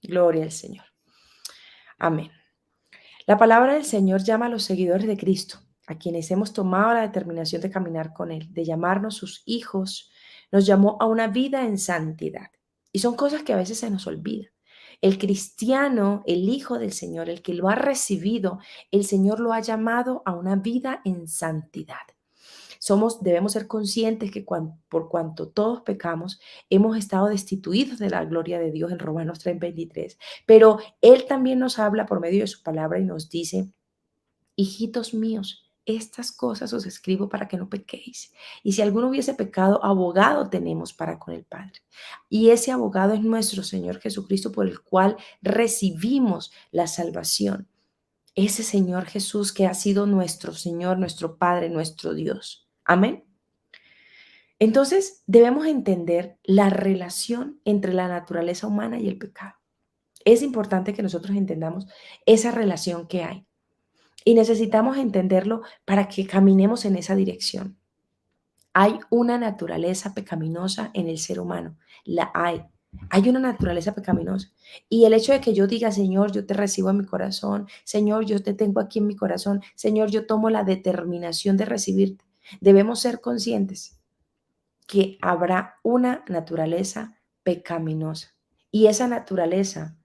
Gloria al Señor. Amén. La palabra del Señor llama a los seguidores de Cristo, a quienes hemos tomado la determinación de caminar con Él, de llamarnos sus hijos, nos llamó a una vida en santidad. Y son cosas que a veces se nos olvidan. El cristiano, el hijo del Señor, el que lo ha recibido, el Señor lo ha llamado a una vida en santidad. Debemos ser conscientes que por cuanto todos pecamos, hemos estado destituidos de la gloria de Dios en Romanos 3:23. Pero Él también nos habla por medio de su palabra y nos dice, hijitos míos, estas cosas os escribo para que no pequéis. Y si alguno hubiese pecado, abogado tenemos para con el Padre. Y ese abogado es nuestro Señor Jesucristo, por el cual recibimos la salvación. Ese Señor Jesús que ha sido nuestro Señor, nuestro Padre, nuestro Dios. Amén. Entonces, debemos entender la relación entre la naturaleza humana y el pecado. Es importante que nosotros entendamos esa relación que hay y necesitamos entenderlo para que caminemos en esa dirección. Hay una naturaleza pecaminosa en el ser humano, la hay. Hay una naturaleza pecaminosa. Y el hecho de que yo diga, Señor, yo te recibo en mi corazón, Señor, yo te tengo aquí en mi corazón, Señor, yo tomo la determinación de recibirte. Debemos ser conscientes que habrá una naturaleza pecaminosa. Y esa naturaleza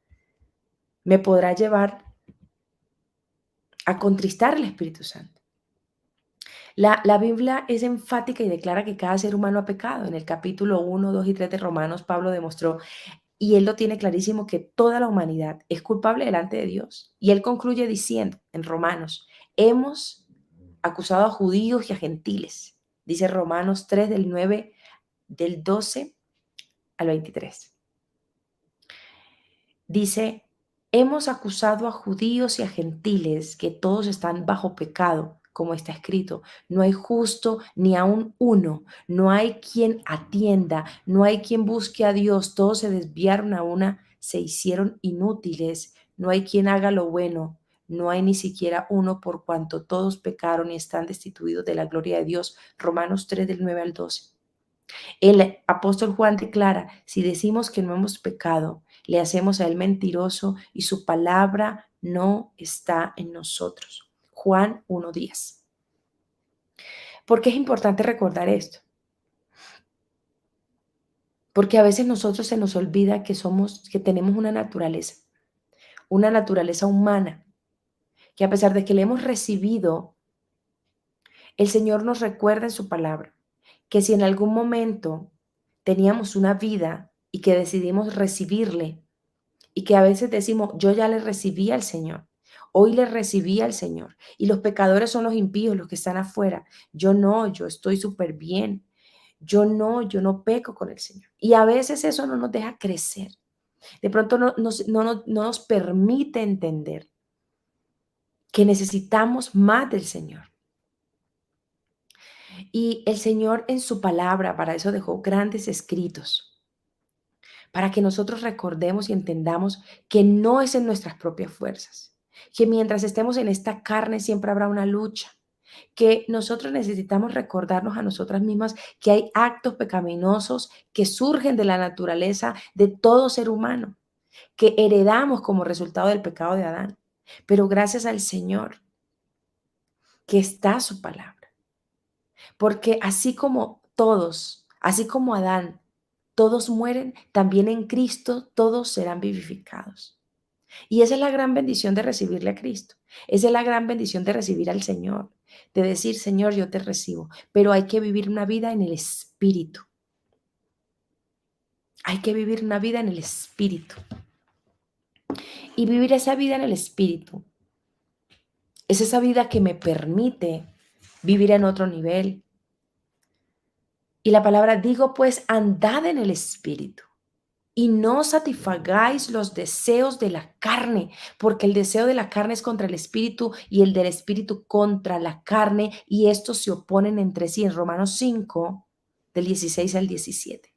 me podrá llevar a contristar al Espíritu Santo. La Biblia es enfática y declara que cada ser humano ha pecado. En el capítulo 1, 2 y 3 de Romanos, Pablo demostró, y él lo tiene clarísimo, que toda la humanidad es culpable delante de Dios. Y él concluye diciendo en Romanos, hemos acusado a judíos y a gentiles. Dice Romanos 3 del 9, del 12 al 23. Dice, hemos acusado a judíos y a gentiles que todos están bajo pecado, como está escrito. No hay justo ni aun uno, no hay quien atienda, no hay quien busque a Dios. Todos se desviaron a una, se hicieron inútiles. No hay quien haga lo bueno, no hay ni siquiera uno, por cuanto todos pecaron y están destituidos de la gloria de Dios. Romanos 3 del 9 al 12. El apóstol Juan declara, si decimos que no hemos pecado, le hacemos a él mentiroso y su palabra no está en nosotros. Juan 1:10. ¿Por qué es importante recordar esto? Porque a veces nosotros se nos olvida que tenemos una naturaleza humana, que a pesar de que le hemos recibido, el Señor nos recuerda en su palabra que si en algún momento teníamos una vida y que decidimos recibirle, y que a veces decimos, yo ya le recibí al Señor, hoy le recibí al Señor, y los pecadores son los impíos, los que están afuera. Yo no, yo estoy súper bien. Yo no peco con el Señor. Y a veces eso no nos deja crecer. De pronto no nos permite entender que necesitamos más del Señor. Y el Señor en su palabra, para eso dejó grandes escritos, para que nosotros recordemos y entendamos que no es en nuestras propias fuerzas, que mientras estemos en esta carne siempre habrá una lucha, que nosotros necesitamos recordarnos a nosotras mismas que hay actos pecaminosos que surgen de la naturaleza de todo ser humano, que heredamos como resultado del pecado de Adán. Pero gracias al Señor que está su palabra, porque así como todos, así como Adán, todos mueren, también en Cristo todos serán vivificados. Y esa es la gran bendición de recibirle a Cristo. Esa es la gran bendición de recibir al Señor, de decir, Señor, yo te recibo, pero hay que vivir una vida en el Espíritu. Hay que vivir una vida en el Espíritu. Y vivir esa vida en el Espíritu es esa vida que me permite vivir en otro nivel. Y la palabra, digo pues, andad en el Espíritu y no satisfagáis los deseos de la carne, porque el deseo de la carne es contra el espíritu y el del espíritu contra la carne, y estos se oponen entre sí, en Romanos 5, del 16 al 17.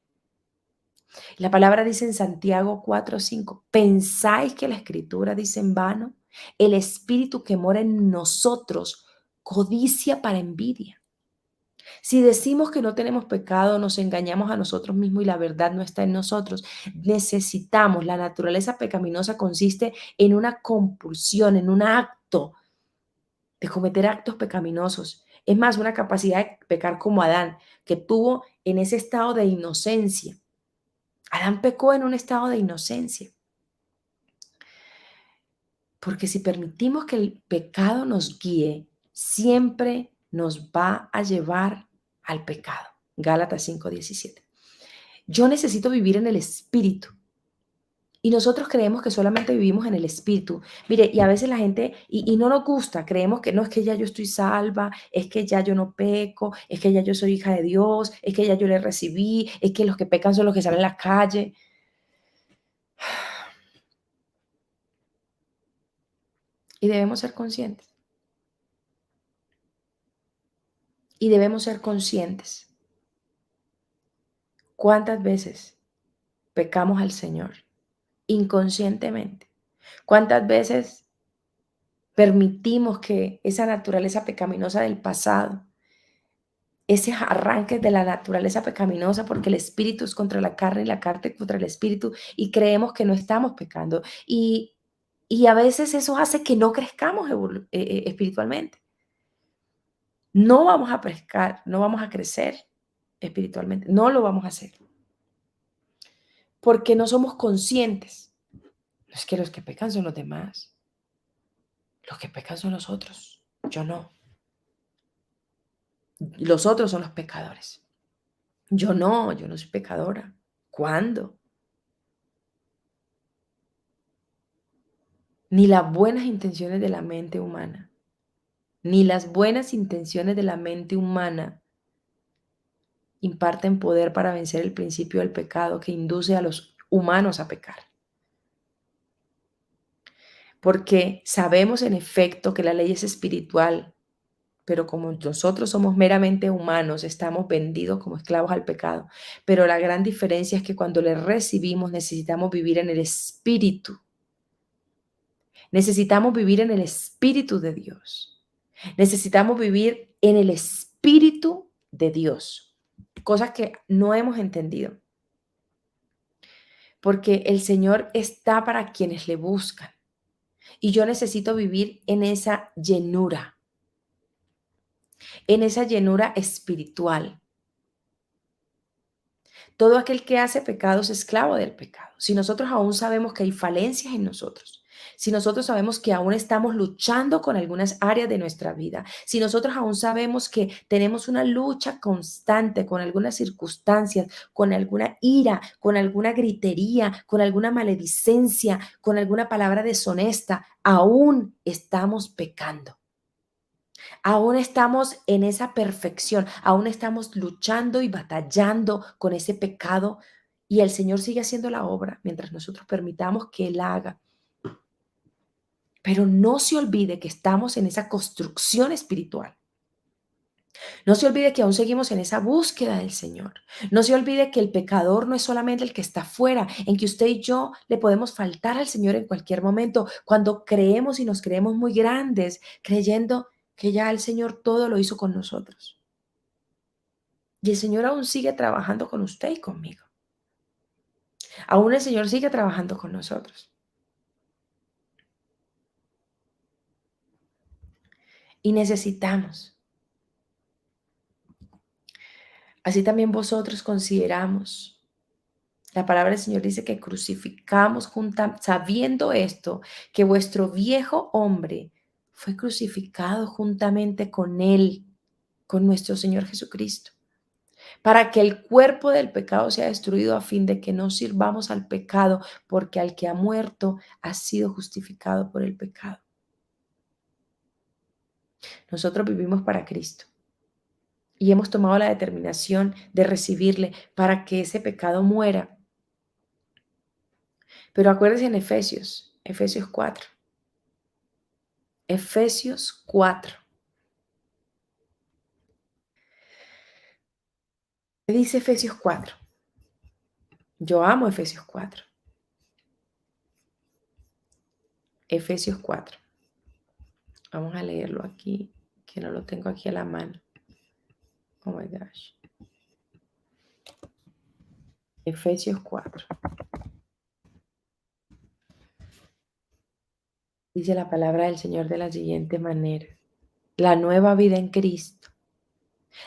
La palabra dice en Santiago 4:5, ¿pensáis que la escritura dice en vano? El espíritu que mora en nosotros codicia para envidia. Si decimos que no tenemos pecado, nos engañamos a nosotros mismos y la verdad no está en nosotros. Necesitamos, la naturaleza pecaminosa consiste en una compulsión, en un acto de cometer actos pecaminosos. Es más, una capacidad de pecar como Adán, que tuvo en ese estado de inocencia. Adán pecó en un estado de inocencia, porque si permitimos que el pecado nos guíe, siempre nos va a llevar al pecado. Gálatas 5:17. Yo necesito vivir en el espíritu. Y nosotros creemos que solamente vivimos en el espíritu. Mire, y a veces la gente, y no nos gusta, creemos que no, es que ya yo estoy salva, es que ya yo no peco, es que ya yo soy hija de Dios, es que ya yo le recibí, es que los que pecan son los que salen a la calle. Y debemos ser conscientes. Y debemos ser conscientes. ¿Cuántas veces pecamos al Señor inconscientemente? ¿Cuántas veces permitimos que esa naturaleza pecaminosa del pasado, ese arranque de la naturaleza pecaminosa, porque el espíritu es contra la carne y la carne contra el espíritu, y creemos que no estamos pecando? Y a veces eso hace que no crezcamos espiritualmente. No vamos a pescar, no vamos a crecer espiritualmente, no lo vamos a hacer, porque no somos conscientes. No es que los que pecan son los demás, los que pecan son los otros, yo no. Los otros son los pecadores. Yo no soy pecadora. ¿Cuándo? Ni las buenas intenciones de la mente humana, ni las buenas intenciones de la mente humana imparten poder para vencer el principio del pecado que induce a los humanos a pecar. Porque sabemos en efecto que la ley es espiritual, pero como nosotros somos meramente humanos, estamos vendidos como esclavos al pecado. Pero la gran diferencia es que cuando le recibimos necesitamos vivir en el espíritu. Necesitamos vivir en el espíritu de Dios. Necesitamos vivir en el espíritu de Dios. Cosas que no hemos entendido. Porque el Señor está para quienes le buscan. Y yo necesito vivir en esa llenura espiritual. Todo aquel que hace pecado es esclavo del pecado. Si nosotros aún sabemos que hay falencias en nosotros, si nosotros sabemos que aún estamos luchando con algunas áreas de nuestra vida, si nosotros aún sabemos que tenemos una lucha constante con algunas circunstancias, con alguna ira, con alguna gritería, con alguna maledicencia, con alguna palabra deshonesta, aún estamos pecando. Aún estamos en esa perfección, aún estamos luchando y batallando con ese pecado y el Señor sigue haciendo la obra mientras nosotros permitamos que Él haga. Pero no se olvide que estamos en esa construcción espiritual. No se olvide que aún seguimos en esa búsqueda del Señor. No se olvide que el pecador no es solamente el que está afuera, en que usted y yo le podemos faltar al Señor en cualquier momento, cuando creemos y nos creemos muy grandes, creyendo que ya el Señor todo lo hizo con nosotros. Y el Señor aún sigue trabajando con usted y conmigo. Aún el Señor sigue trabajando con nosotros. Y necesitamos. Así también vosotros consideramos. La palabra del Señor dice que crucificamos sabiendo esto, que vuestro viejo hombre fue crucificado juntamente con Él, con nuestro Señor Jesucristo, para que el cuerpo del pecado sea destruido a fin de que no sirvamos al pecado, porque al que ha muerto ha sido justificado por el pecado. Nosotros vivimos para Cristo y hemos tomado la determinación de recibirle para que ese pecado muera. Pero acuérdense en Efesios 4. Efesios 4. ¿Qué dice Efesios 4? Yo amo Efesios 4. Efesios 4. Vamos a leerlo aquí, que no lo tengo aquí a la mano. Oh my gosh. Efesios 4. Dice la palabra del Señor de la siguiente manera. La nueva vida en Cristo.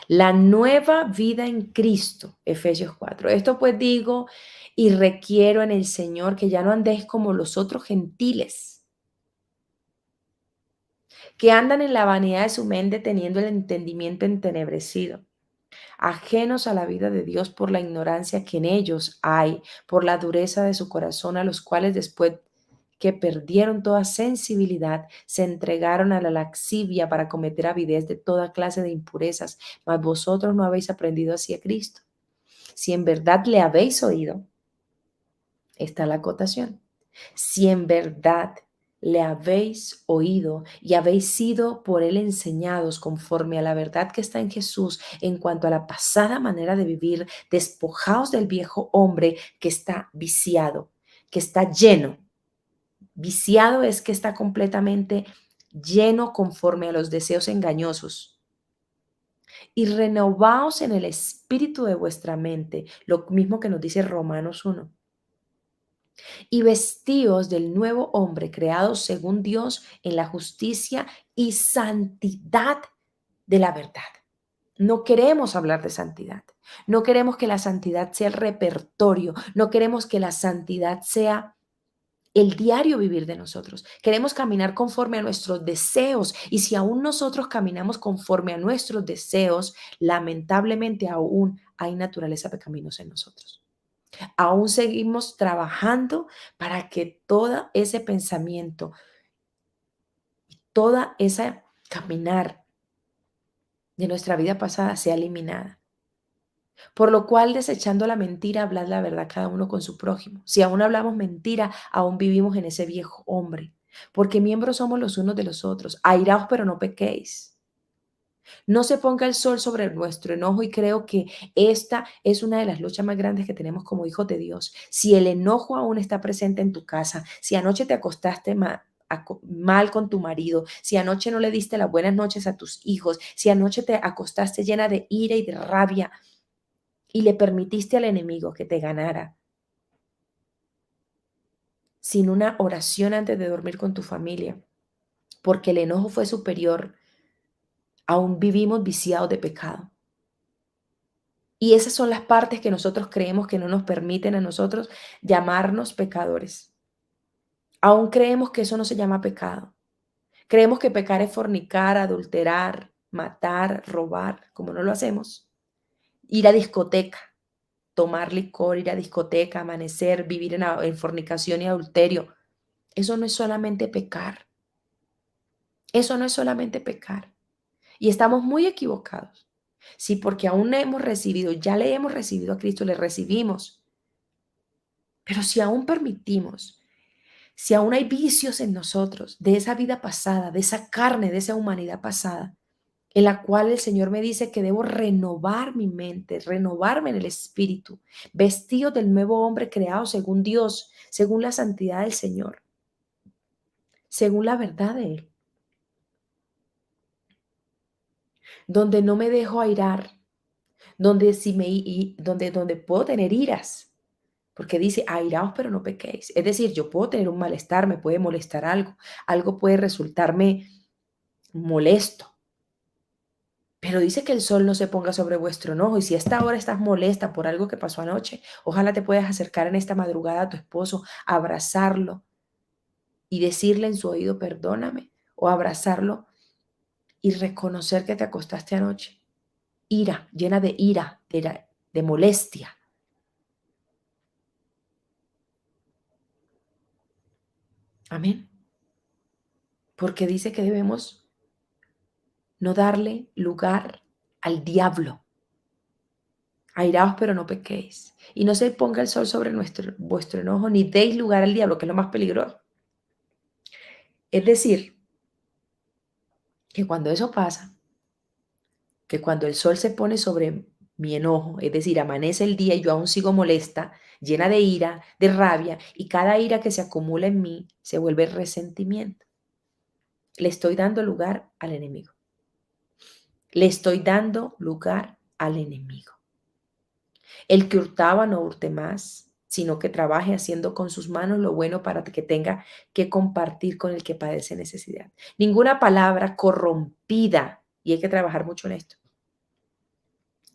La nueva vida en Cristo. Efesios 4. Esto pues digo y requiero en el Señor que ya no andéis como los otros gentiles, que andan en la vanidad de su mente teniendo el entendimiento entenebrecido, ajenos a la vida de Dios por la ignorancia que en ellos hay, por la dureza de su corazón, a los cuales después que perdieron toda sensibilidad, se entregaron a la laxivia para cometer avidez de toda clase de impurezas, mas vosotros no habéis aprendido así a Cristo. Si en verdad le habéis oído, está la acotación. Si en verdad le habéis oído y habéis sido por él enseñados conforme a la verdad que está en Jesús en cuanto a la pasada manera de vivir, despojaos del viejo hombre que está viciado, que está lleno. Viciado es que está completamente lleno conforme a los deseos engañosos. Y renovaos en el espíritu de vuestra mente, lo mismo que nos dice Romanos 1 y vestíos del nuevo hombre creado según Dios en la justicia y santidad de la verdad. No queremos hablar de santidad. No queremos que la santidad sea el repertorio. No queremos que la santidad sea el diario vivir de nosotros. Queremos caminar conforme a nuestros deseos. Y si aún nosotros caminamos conforme a nuestros deseos, lamentablemente aún hay naturaleza pecaminosa en nosotros. Aún seguimos trabajando para que todo ese pensamiento, toda esa caminar de nuestra vida pasada sea eliminada. Por lo cual, desechando la mentira, hablad la verdad cada uno con su prójimo. Si aún hablamos mentira, aún vivimos en ese viejo hombre. Porque miembros somos los unos de los otros. Airaos, pero no pequéis. No se ponga el sol sobre nuestro enojo y creo que esta es una de las luchas más grandes que tenemos como hijos de Dios. Si el enojo aún está presente en tu casa, si anoche te acostaste mal con tu marido, si anoche no le diste las buenas noches a tus hijos, si anoche te acostaste llena de ira y de rabia y le permitiste al enemigo que te ganara sin una oración antes de dormir con tu familia, porque el enojo fue superior, aún vivimos viciados de pecado. Y esas son las partes que nosotros creemos que no nos permiten a nosotros llamarnos pecadores. Aún creemos que eso no se llama pecado. Creemos que pecar es fornicar, adulterar, matar, robar, como no lo hacemos. Ir a discoteca, tomar licor, ir a discoteca, amanecer, vivir en fornicación y adulterio. Eso no es solamente pecar. Eso no es solamente pecar. Y estamos muy equivocados. Sí, porque aún hemos recibido, ya le hemos recibido a Cristo, le recibimos. Pero si aún permitimos, si aún hay vicios en nosotros de esa vida pasada, de esa carne, de esa humanidad pasada, en la cual el Señor me dice que debo renovar mi mente, renovarme en el espíritu, vestido del nuevo hombre creado según Dios, según la santidad del Señor, según la verdad de Él, donde no me dejo airar, donde, si me, donde puedo tener iras, porque dice, airaos pero no pequéis. Es decir, yo puedo tener un malestar, me puede molestar algo, algo puede resultarme molesto. Pero dice que el sol no se ponga sobre vuestro enojo. Y si a esta hora estás molesta por algo que pasó anoche, ojalá te puedas acercar en esta madrugada a tu esposo, abrazarlo y decirle en su oído, perdóname, o abrazarlo y reconocer que te acostaste anoche. Ira, de molestia. Amén. Porque dice que debemos no darle lugar al diablo. Airaos, pero no pequéis. Y no se ponga el sol sobre vuestro enojo, ni deis lugar al diablo, que es lo más peligroso. Es decir, que cuando eso pasa, que cuando el sol se pone sobre mi enojo, es decir, amanece el día y yo aún sigo molesta, llena de ira, de rabia, y cada ira que se acumula en mí se vuelve resentimiento. Le estoy dando lugar al enemigo. Le estoy dando lugar al enemigo. El que hurtaba no hurte más, sino que trabaje haciendo con sus manos lo bueno para que tenga que compartir con el que padece necesidad. Ninguna palabra corrompida, y hay que trabajar mucho en esto,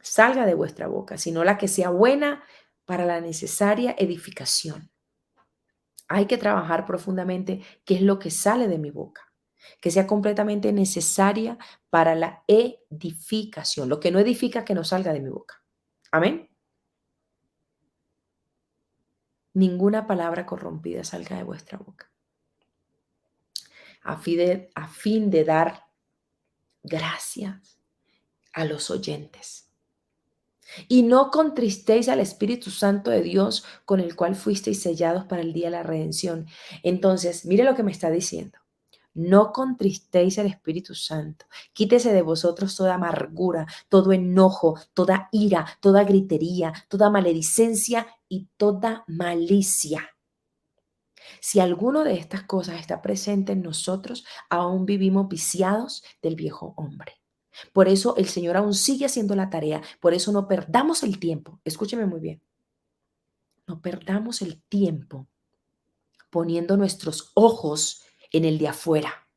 salga de vuestra boca, sino la que sea buena para la necesaria edificación. Hay que trabajar profundamente qué es lo que sale de mi boca, que sea completamente necesaria para la edificación. Lo que no edifica, que no salga de mi boca. Amén. Ninguna palabra corrompida salga de vuestra boca, a fin de dar gracias a los oyentes. Y no contristéis al Espíritu Santo de Dios, con el cual fuisteis sellados para el día de la redención. Entonces, mire lo que me está diciendo. No contristéis al Espíritu Santo. Quítese de vosotros toda amargura, todo enojo, toda ira, toda gritería, toda maledicencia y toda malicia. Si alguno de estas cosas está presente en nosotros, aún vivimos viciados del viejo hombre. Por eso el Señor aún sigue haciendo la tarea. Por eso no perdamos el tiempo. Escúcheme muy bien. No perdamos el tiempo poniendo nuestros ojos en el de afuera.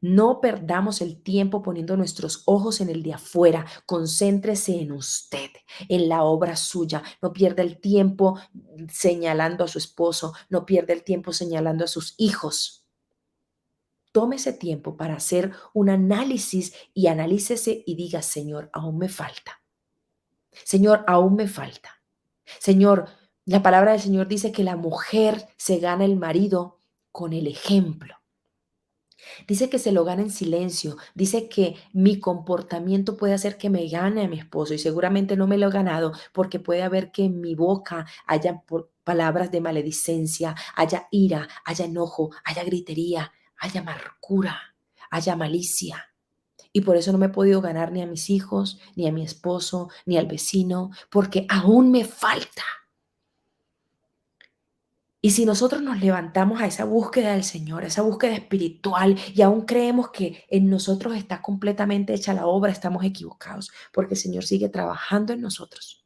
No perdamos el tiempo poniendo nuestros ojos en el de afuera. Concéntrese en usted, en la obra suya. No pierda el tiempo señalando a su esposo. No pierda el tiempo señalando a sus hijos. Tome ese tiempo para hacer un análisis y analícese y diga, Señor, aún me falta. Señor, aún me falta. Señor, la palabra del Señor dice que la mujer se gana el marido con el ejemplo. Dice que se lo gana en silencio. Dice que mi comportamiento puede hacer que me gane a mi esposo y seguramente no me lo he ganado porque puede haber que en mi boca haya palabras de maledicencia, haya ira, haya enojo, haya gritería, haya amargura, haya malicia. Y por eso no me he podido ganar ni a mis hijos, ni a mi esposo, ni al vecino, porque aún me falta. Y si nosotros nos levantamos a esa búsqueda del Señor, a esa búsqueda espiritual, y aún creemos que en nosotros está completamente hecha la obra, estamos equivocados, porque el Señor sigue trabajando en nosotros.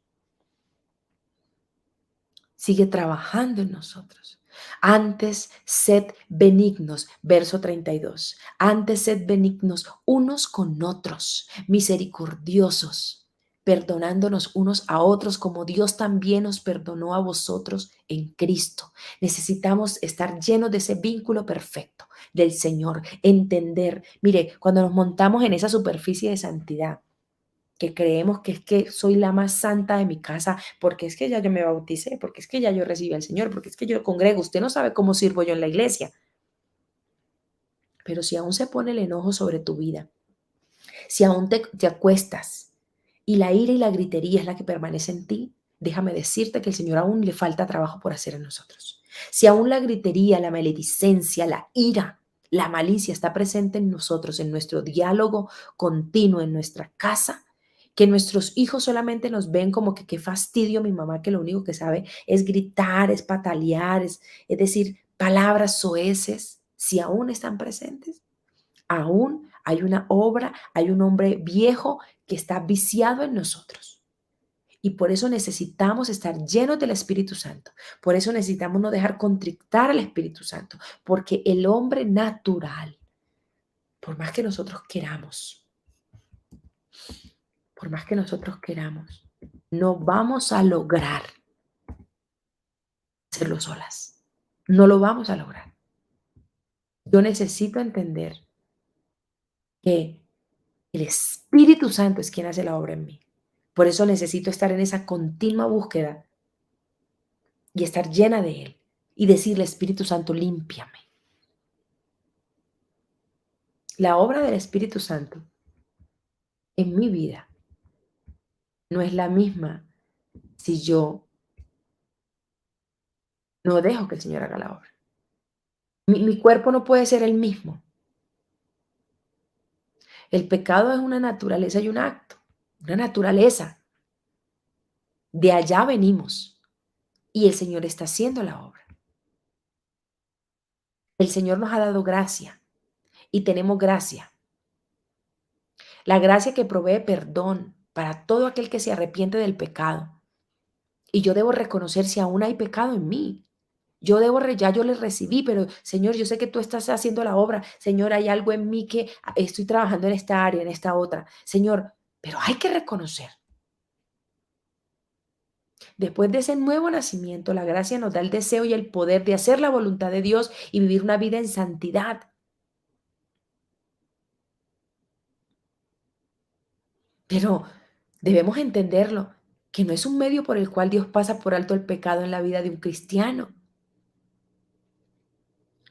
Sigue trabajando en nosotros. Antes sed benignos, verso 32. Antes sed benignos unos con otros, misericordiosos, perdonándonos unos a otros como Dios también os perdonó a vosotros en Cristo. Necesitamos estar llenos de ese vínculo perfecto del Señor, entender. Mire, cuando nos montamos en esa superficie de santidad, que creemos que es que soy la más santa de mi casa, porque es que ya yo me bauticé, porque es que ya yo recibí al Señor, porque es que yo congrego. Usted no sabe cómo sirvo yo en la iglesia. Pero si aún se pone el enojo sobre tu vida, si aún te acuestas y la ira y la gritería es la que permanece en ti, déjame decirte que el Señor aún le falta trabajo por hacer en nosotros. Si aún la gritería, la maledicencia, la ira, la malicia está presente en nosotros, en nuestro diálogo continuo, en nuestra casa, que nuestros hijos solamente nos ven como que qué fastidio mi mamá, que lo único que sabe es gritar, es patalear, es decir, palabras soeces, si aún están presentes, aún hay una obra, hay un hombre viejo que está viciado en nosotros. Y por eso necesitamos estar llenos del Espíritu Santo. Por eso necesitamos no dejar contrictar al Espíritu Santo. Porque el hombre natural, por más que nosotros queramos, por más que nosotros queramos, no vamos a lograr hacerlo solas. No lo vamos a lograr. Yo necesito entender que el Espíritu Santo es quien hace la obra en mí. Por eso necesito estar en esa continua búsqueda y estar llena de Él y decirle, Espíritu Santo, límpiame. La obra del Espíritu Santo en mi vida no es la misma si yo no dejo que el Señor haga la obra. Mi cuerpo no puede ser el mismo. El pecado es una naturaleza y un acto, una naturaleza. De allá venimos y el Señor está haciendo la obra. El Señor nos ha dado gracia y tenemos gracia. La gracia que provee perdón. para todo aquel que se arrepiente del pecado. Y yo debo reconocer si aún hay pecado en mí. Ya yo le recibí, pero Señor, yo sé que tú estás haciendo la obra. Señor, hay algo en mí que estoy trabajando en esta área, en esta otra. Señor, pero hay que reconocer. Después de ese nuevo nacimiento, la gracia nos da el deseo y el poder de hacer la voluntad de Dios y vivir una vida en santidad. Pero debemos entenderlo, que no es un medio por el cual Dios pasa por alto el pecado en la vida de un cristiano.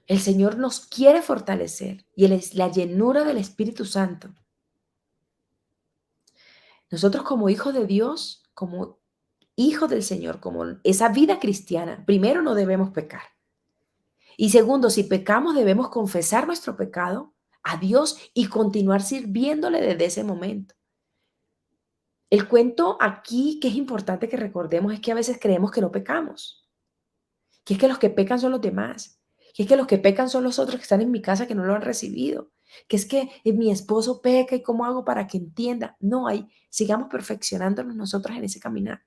El Señor nos quiere fortalecer y Él es la llenura del Espíritu Santo. Nosotros como hijos de Dios, como hijos del Señor, como esa vida cristiana, primero no debemos pecar. Y segundo, si pecamos debemos confesar nuestro pecado a Dios y continuar sirviéndole desde ese momento. El cuento aquí que es importante que recordemos es que a veces creemos que no pecamos, que es que los que pecan son los demás, que es que los que pecan son los otros que están en mi casa que no lo han recibido, que es que mi esposo peca y cómo hago para que entienda. No, sigamos perfeccionándonos nosotros en ese caminar.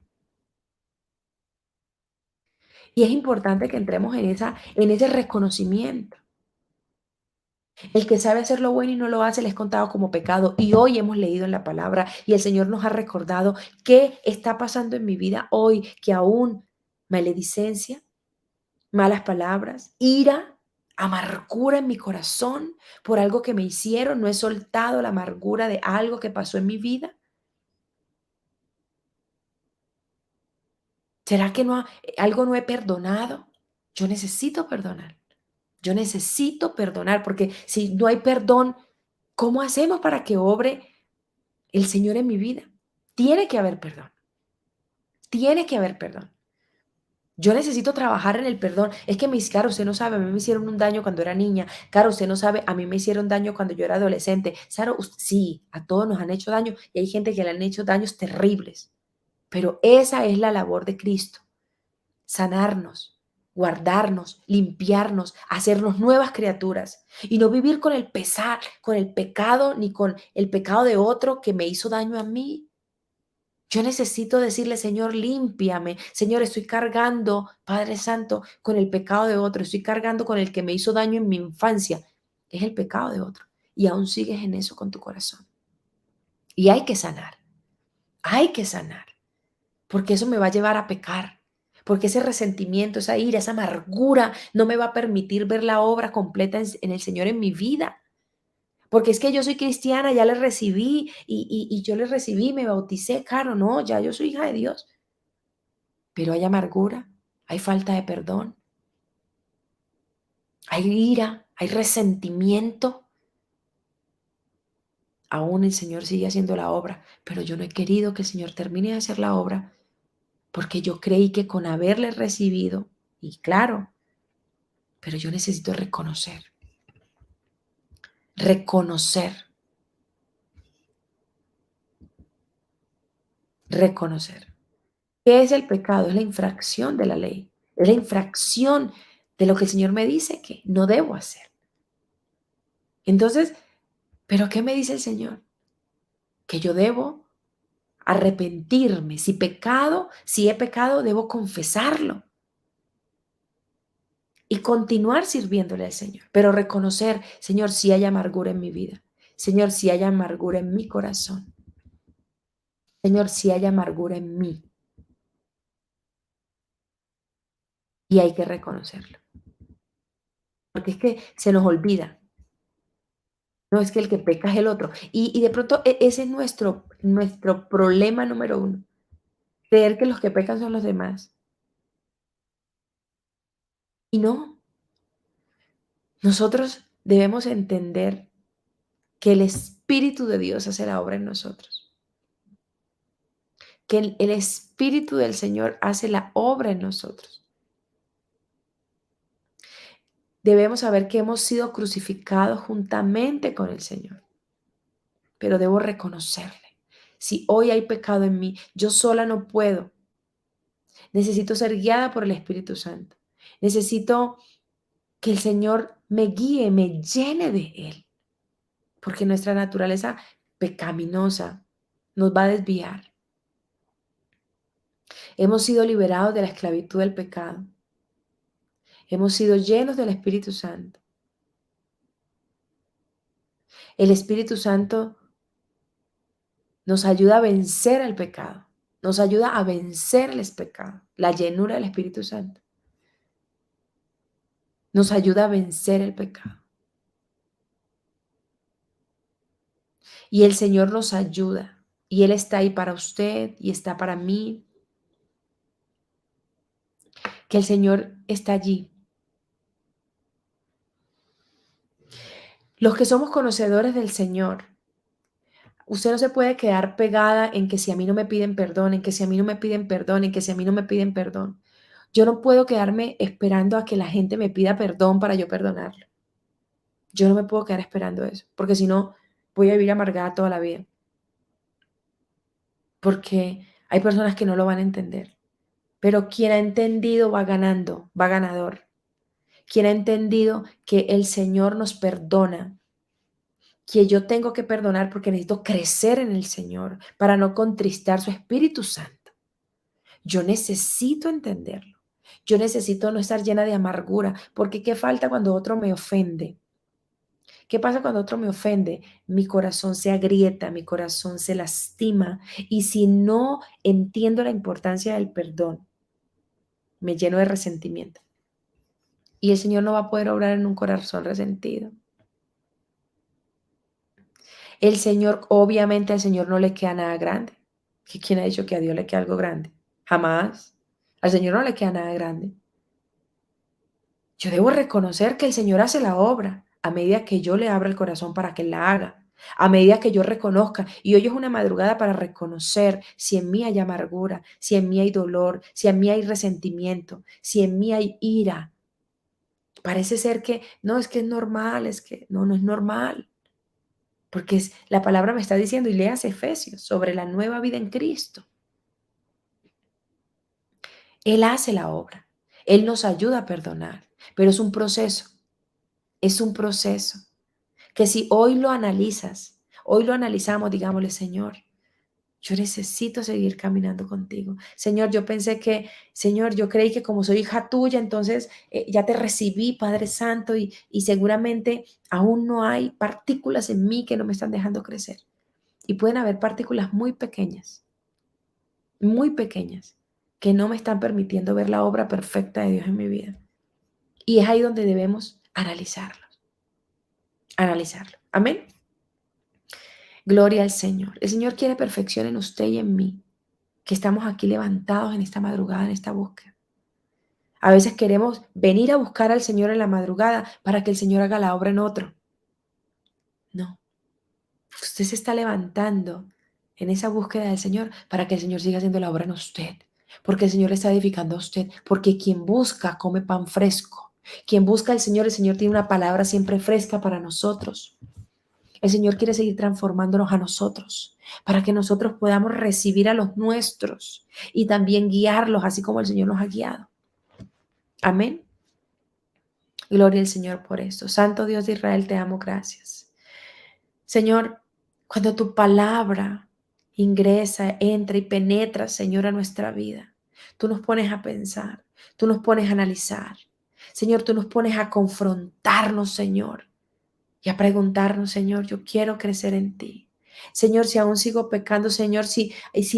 Y es importante que entremos en ese reconocimiento. El que sabe hacer lo bueno y no lo hace le es contado como pecado. Y hoy hemos leído en la palabra y el Señor nos ha recordado qué está pasando en mi vida hoy, que aún maledicencia, malas palabras, ira, amargura en mi corazón por algo que me hicieron, no he soltado la amargura de algo que pasó en mi vida. ¿Será que algo no he perdonado? Yo necesito perdonar. Yo necesito perdonar porque si no hay perdón, ¿cómo hacemos para que obre el Señor en mi vida? Tiene que haber perdón. Tiene que haber perdón. Yo necesito trabajar en el perdón. Es que claro, usted no sabe, a mí me hicieron un daño cuando era niña. Claro, usted no sabe, a mí me hicieron daño cuando yo era adolescente. Claro, sí, a todos nos han hecho daño y hay gente que le han hecho daños terribles. Pero esa es la labor de Cristo. Sanarnos, guardarnos, limpiarnos, hacernos nuevas criaturas y no vivir con el pesar, con el pecado ni con el pecado de otro que me hizo daño a mí. Yo necesito decirle, Señor, límpiame. Señor, estoy cargando, Padre Santo, con el pecado de otro. Estoy cargando con el que me hizo daño en mi infancia. Es el pecado de otro. Y aún sigues en eso con tu corazón. Y hay que sanar. Hay que sanar. Porque eso me va a llevar a pecar. Porque ese resentimiento, esa ira, esa amargura no me va a permitir ver la obra completa en el Señor en mi vida. Porque es que yo soy cristiana, ya le recibí y yo le recibí, me bauticé, claro, no, ya yo soy hija de Dios. Pero hay amargura, hay falta de perdón, hay ira, hay resentimiento. Aún el Señor sigue haciendo la obra, pero yo no he querido que el Señor termine de hacer la obra porque yo creí que con haberle recibido, y claro, pero yo necesito reconocer, reconocer. ¿Qué es el pecado? Es la infracción de la ley, es la infracción de lo que el Señor me dice que no debo hacer. Entonces, ¿pero qué me dice el Señor? Que yo debo arrepentirme. Si he pecado, debo confesarlo y continuar sirviéndole al Señor. Pero reconocer, Señor, si hay amargura en mi vida. Señor, si hay amargura en mi corazón. Señor, si hay amargura en mí. Y hay que reconocerlo. Porque es que se nos olvida. No es que el que peca es el otro. Y de pronto ese es nuestro problema número uno. Creer que los que pecan son los demás. Y no, nosotros debemos entender que el Espíritu de Dios hace la obra en nosotros, que el Espíritu del Señor hace la obra en nosotros. Debemos saber que hemos sido crucificados juntamente con el Señor, pero debo reconocerle. Si hoy hay pecado en mí, yo sola no puedo. Necesito ser guiada por el Espíritu Santo. Necesito que el Señor me guíe, me llene de Él, porque nuestra naturaleza pecaminosa nos va a desviar. Hemos sido liberados de la esclavitud del pecado. Hemos sido llenos del Espíritu Santo. El Espíritu Santo nos ayuda a vencer el pecado. Nos ayuda a vencer el pecado. La llenura del Espíritu Santo nos ayuda a vencer el pecado. Y el Señor nos ayuda. Y Él está ahí para usted y está para mí. Que el Señor está allí. Los que somos conocedores del Señor, usted no se puede quedar pegada en que si a mí no me piden perdón, en que si a mí no me piden perdón, en que si a mí no me piden perdón. Yo no puedo quedarme esperando a que la gente me pida perdón para yo perdonarlo. Yo no me puedo quedar esperando eso, porque si no, voy a vivir amargada toda la vida. Porque hay personas que no lo van a entender. Pero quien ha entendido va ganando, va ganador. Quien ha entendido que el Señor nos perdona, que yo tengo que perdonar porque necesito crecer en el Señor para no contristar su Espíritu Santo. Yo necesito entenderlo. Yo necesito no estar llena de amargura, porque ¿qué falta cuando otro me ofende? ¿Qué pasa cuando otro me ofende? Mi corazón se agrieta, mi corazón se lastima y si no entiendo la importancia del perdón, me lleno de resentimiento. Y el Señor no va a poder obrar en un corazón resentido. El Señor, obviamente al Señor no le queda nada grande. ¿Quién ha dicho que a Dios le queda algo grande? Jamás. Al Señor no le queda nada grande. Yo debo reconocer que el Señor hace la obra a medida que yo le abra el corazón para que la haga, a medida que yo reconozca. Y hoy es una madrugada para reconocer si en mí hay amargura, si en mí hay dolor, si en mí hay resentimiento, si en mí hay ira. Parece ser que no, es que es normal, es que no, no es normal. Porque la palabra me está diciendo, y leas Efesios, sobre la nueva vida en Cristo. Él hace la obra. Él nos ayuda a perdonar, pero es un proceso. Es un proceso que si hoy lo analizas, hoy lo analizamos, digámosle, Señor, yo necesito seguir caminando contigo. Señor, yo pensé que, Señor, yo creí que como soy hija tuya, entonces ya te recibí, Padre Santo, y seguramente aún no hay partículas en mí que no me están dejando crecer. Y pueden haber partículas muy pequeñas, que no me están permitiendo ver la obra perfecta de Dios en mi vida. Y es ahí donde debemos analizarlo. Analizarlo. Amén. Gloria al Señor. El Señor quiere perfección en usted y en mí, que estamos aquí levantados en esta madrugada, en esta búsqueda. A veces queremos venir a buscar al Señor en la madrugada para que el Señor haga la obra en otro. No, usted se está levantando en esa búsqueda del Señor para que el Señor siga haciendo la obra en usted. Porque el Señor le está edificando a usted. Porque quien busca come pan fresco. Quien busca al Señor, el Señor tiene una palabra siempre fresca para nosotros. El Señor quiere seguir transformándonos a nosotros para que nosotros podamos recibir a los nuestros y también guiarlos así como el Señor nos ha guiado. Amén. Gloria al Señor por esto. Santo Dios de Israel, te amo, gracias. Señor, cuando tu palabra ingresa, entra y penetra, Señor, a nuestra vida, tú nos pones a pensar, tú nos pones a analizar. Señor, tú nos pones a confrontarnos, Señor, y a preguntarnos, Señor, yo quiero crecer en ti. Señor, si aún sigo pecando, Señor, si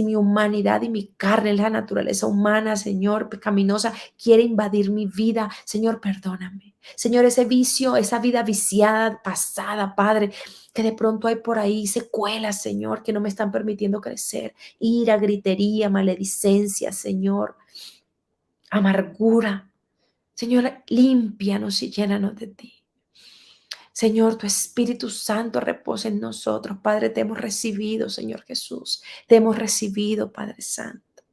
mi humanidad y mi carne, la naturaleza humana, Señor, pecaminosa, quiere invadir mi vida, Señor, perdóname. Señor, ese vicio, esa vida viciada, pasada, Padre, que de pronto hay por ahí secuelas, Señor, que no me están permitiendo crecer. Ira, gritería, maledicencia, Señor, amargura. Señor, límpianos y llénanos de ti. Señor, tu Espíritu Santo reposa en nosotros. Padre, te hemos recibido, Señor Jesús. Te hemos recibido, Padre Santo.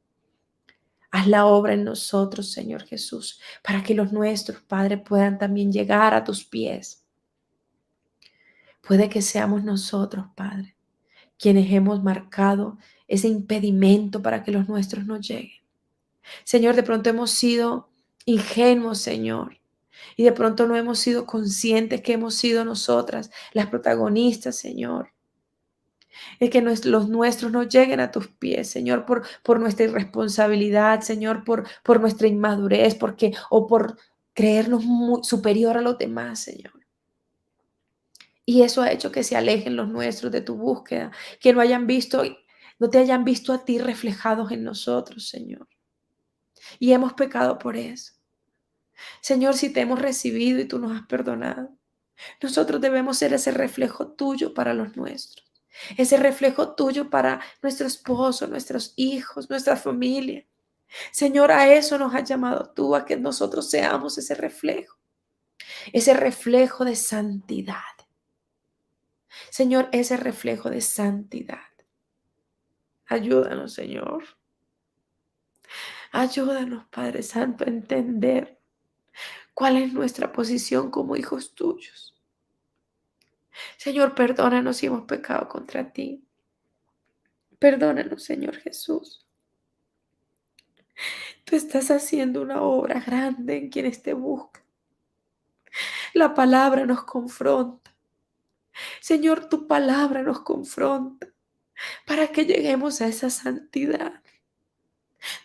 Haz la obra en nosotros, Señor Jesús, para que los nuestros, Padre, puedan también llegar a tus pies. Puede que seamos nosotros, Padre, quienes hemos marcado ese impedimento para que los nuestros no lleguen. Señor, de pronto hemos sido ingenuos, Señor. Y de pronto no hemos sido conscientes que hemos sido nosotras las protagonistas, Señor, Es que los nuestros no lleguen a tus pies, Señor, por nuestra irresponsabilidad, Señor, por nuestra inmadurez, o por creernos muy superior a los demás, Señor. Y eso ha hecho que se alejen los nuestros de tu búsqueda, que no te hayan visto a ti reflejados en nosotros, Señor. Y hemos pecado por eso. Señor, si te hemos recibido y tú nos has perdonado, nosotros debemos ser ese reflejo tuyo para los nuestros, ese reflejo tuyo para nuestro esposo, nuestros hijos, nuestra familia. Señor, a eso nos has llamado tú, a que nosotros seamos ese reflejo de santidad. Señor, ese reflejo de santidad. Ayúdanos, Señor. Ayúdanos, Padre Santo, a entender cuál es nuestra posición como hijos tuyos. Señor, perdónanos si hemos pecado contra ti. Perdónanos, Señor Jesús. Tú estás haciendo una obra grande en quienes te buscan. La palabra nos confronta. Señor, tu palabra nos confronta para que lleguemos a esa santidad.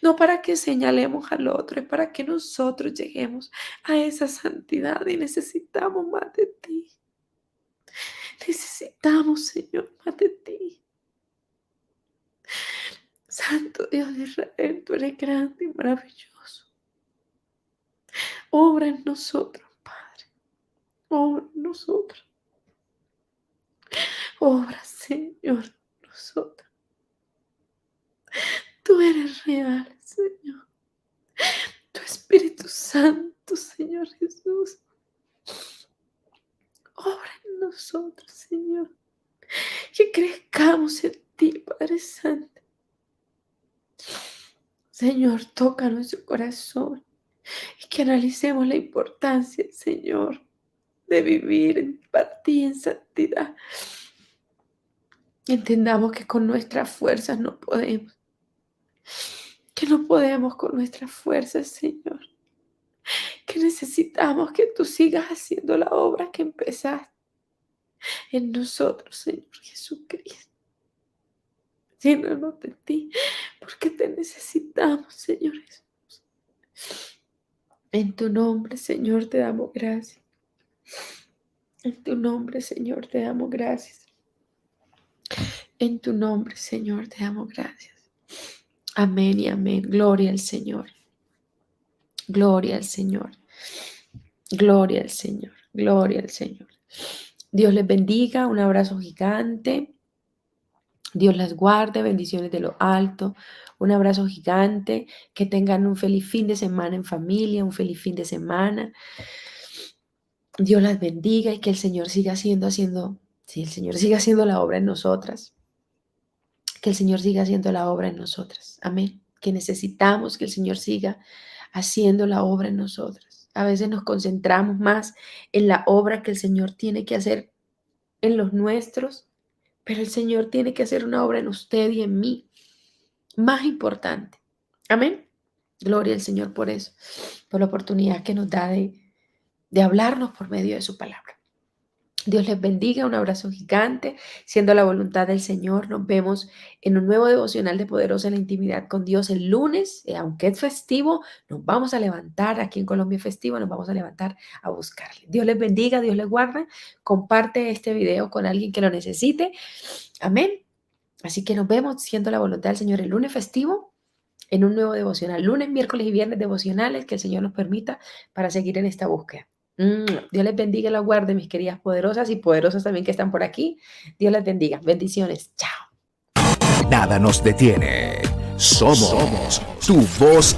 No para que señalemos al otro, es para que nosotros lleguemos a esa santidad y necesitamos más de ti. Necesitamos, Señor, más de ti. Santo Dios de Israel, tú eres grande y maravilloso. Obra en nosotros, Padre. Obra en nosotros. Obra, Señor, en nosotros. Tú eres real, Señor. Tu Espíritu Santo, Señor Jesús. Obra en nosotros, Señor. Que crezcamos en ti, Padre Santo. Señor, toca nuestro corazón y que analicemos la importancia, Señor, de vivir para ti en santidad. Entendamos que con nuestras fuerzas no podemos. Que no podemos con nuestras fuerzas, Señor. Que necesitamos que tú sigas haciendo la obra que empezaste en nosotros, Señor Jesucristo. Llénanos de ti, porque te necesitamos, Señor Jesús. En tu nombre, Señor, te damos gracias. En tu nombre, Señor, te damos gracias. En tu nombre, Señor, te damos gracias. Amén y amén. Gloria al Señor. Gloria al Señor. Gloria al Señor. Gloria al Señor. Dios les bendiga. Un abrazo gigante. Dios las guarde. Bendiciones de lo alto. Un abrazo gigante. Que tengan un feliz fin de semana en familia. Un feliz fin de semana. Dios las bendiga y que el Señor siga el Señor siga haciendo la obra en nosotras. Que el Señor siga haciendo la obra en nosotras. Amén. Que necesitamos que el Señor siga haciendo la obra en nosotras. A veces nos concentramos más en la obra que el Señor tiene que hacer en los nuestros, pero el Señor tiene que hacer una obra en usted y en mí. Más importante. Amén. Gloria al Señor por eso, por la oportunidad que nos da de hablarnos por medio de su palabra. Dios les bendiga, un abrazo gigante, siendo la voluntad del Señor. Nos vemos en un nuevo devocional de Poderosa en la Intimidad con Dios el lunes. Aunque es festivo, nos vamos a levantar, aquí en Colombia es festivo, nos vamos a levantar a buscarle. Dios les bendiga, Dios les guarda. Comparte este video con alguien que lo necesite. Amén. Así que nos vemos, siendo la voluntad del Señor el lunes festivo, en un nuevo devocional. Lunes, miércoles y viernes devocionales que el Señor nos permita para seguir en esta búsqueda. Dios les bendiga y la guarde, mis queridas poderosas y poderosas también que están por aquí. Dios les bendiga. Bendiciones. Chao. Nada nos detiene. Somos tu voz